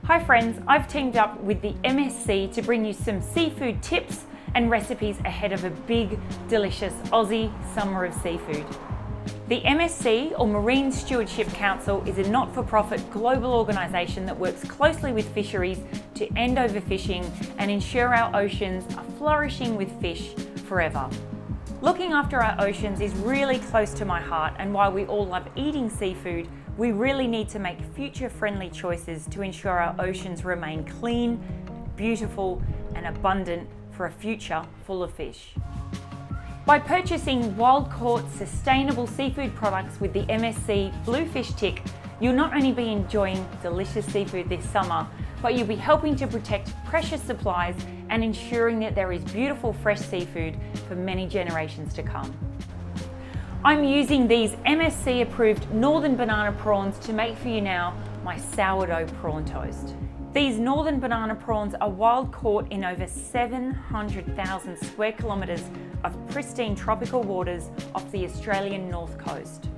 Hi friends, I've teamed up with the MSC to bring you some seafood tips and recipes ahead of a big, delicious Aussie summer of seafood. The MSC, or Marine Stewardship Council, is a not-for-profit global organisation that works closely with fisheries to end overfishing and ensure our oceans are flourishing with fish forever. Looking after our oceans is really close to my heart, and while we all love eating seafood, we really need to make future-friendly choices to ensure our oceans remain clean, beautiful and abundant for a future full of fish. By purchasing wild-caught, sustainable seafood products with the MSC Bluefish tick, you'll not only be enjoying delicious seafood this summer, but you'll be helping to protect precious supplies and ensuring that there is beautiful fresh seafood for many generations to come. I'm using these MSC approved northern banana prawns to make for you now my sourdough prawn toast. These northern banana prawns are wild caught in over 700,000 square kilometres of pristine tropical waters off the Australian north coast.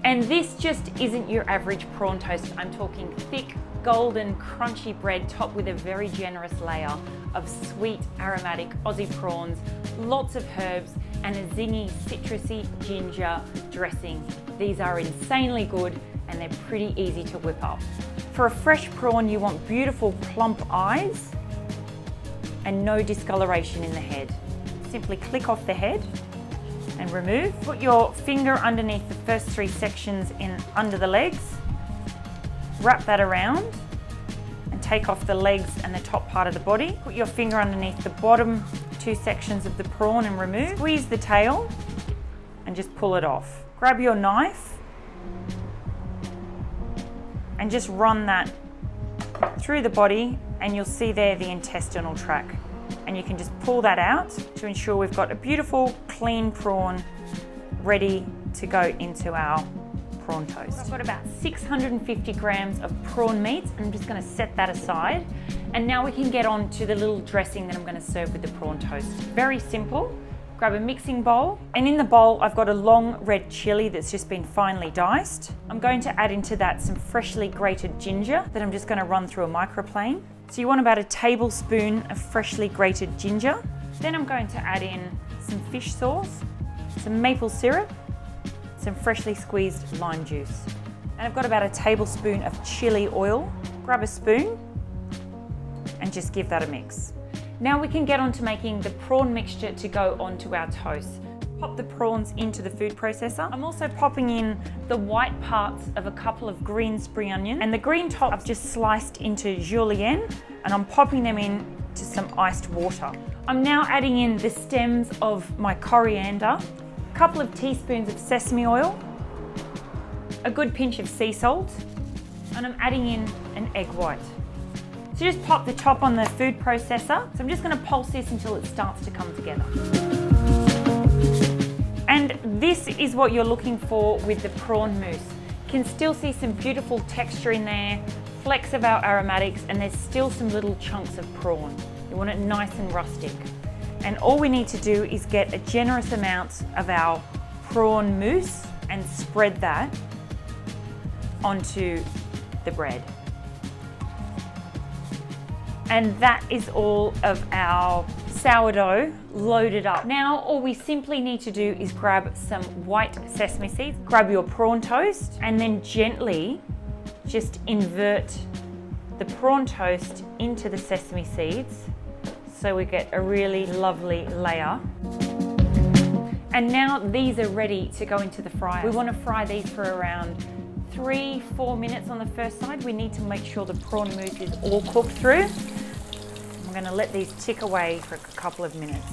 And this just isn't your average prawn toast. I'm talking thick, golden, crunchy bread topped with a very generous layer of sweet, aromatic Aussie prawns, lots of herbs, and a zingy, citrusy ginger dressing. These are insanely good and they're pretty easy to whip up. For a fresh prawn, you want beautiful plump eyes and no discoloration in the head. Simply click off the head and remove. Put your finger underneath the first three sections in under the legs. Wrap that around and take off the legs and the top part of the body. Put your finger underneath the bottom two sections of the prawn and remove. Squeeze the tail and just pull it off. Grab your knife and just run that through the body, and you'll see there the intestinal tract. And you can just pull that out to ensure we've got a beautiful clean prawn ready to go into our prawn toast. I've got about 650 grams of prawn meat, and I'm just going to set that aside. And now we can get on to the little dressing that I'm going to serve with the prawn toast. Very simple. Grab a mixing bowl, and in the bowl I've got a long red chilli that's just been finely diced. I'm going to add into that some freshly grated ginger that I'm just going to run through a microplane. So you want about a tablespoon of freshly grated ginger. Then I'm going to add in some fish sauce, some maple syrup, some freshly squeezed lime juice. And I've got about a tablespoon of chili oil. Grab a spoon and just give that a mix. Now we can get on to making the prawn mixture to go onto our toast. Pop the prawns into the food processor. I'm also popping in the white parts of a couple of green spring onions, and the green top I've just sliced into julienne, and I'm popping them in to some iced water. I'm now adding in the stems of my coriander, a couple of teaspoons of sesame oil, a good pinch of sea salt, and I'm adding in an egg white. So just pop the top on the food processor. So I'm just going to pulse this until it starts to come together. And this is what you're looking for with the prawn mousse. You can still see some beautiful texture in there, flecks of our aromatics, and there's still some little chunks of prawn. You want it nice and rustic. And all we need to do is get a generous amount of our prawn mousse and spread that onto the bread. And that is all of our sourdough loaded up. Now all we simply need to do is grab some white sesame seeds, grab your prawn toast, and then gently just invert the prawn toast into the sesame seeds so we get a really lovely layer. And now these are ready to go into the fryer. We want to fry these for around 3-4 minutes on the first side. We need to make sure the prawn mousse is all cooked through. I'm going to let these tick away for a couple of minutes.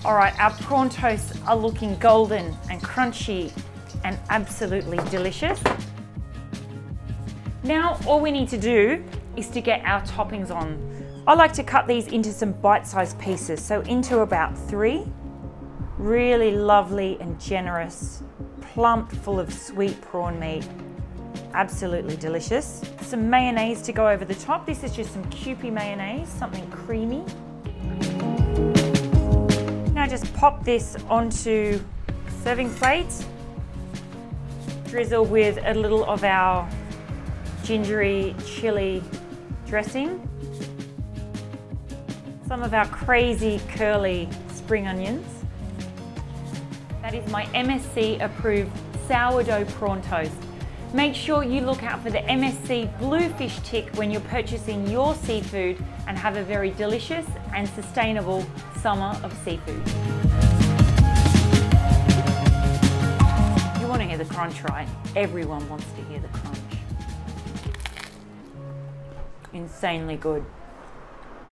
All right, our prawn toasts are looking golden and crunchy and absolutely delicious. Now all we need to do is to get our toppings on. I like to cut these into some bite-sized pieces, so into about 3. Really lovely and generous, plump, full of sweet prawn meat. Absolutely delicious. Some mayonnaise to go over the top. This is just some Kewpie mayonnaise, something creamy. Now just pop this onto a serving plate. Drizzle with a little of our gingery chili dressing, some of our crazy curly spring onions. That is my MSC approved sourdough prawn toast. Make sure you look out for the MSC bluefish tick when you're purchasing your seafood, and have a very delicious and sustainable summer of seafood. You want to hear the crunch, right? Everyone wants to hear the crunch. Insanely good.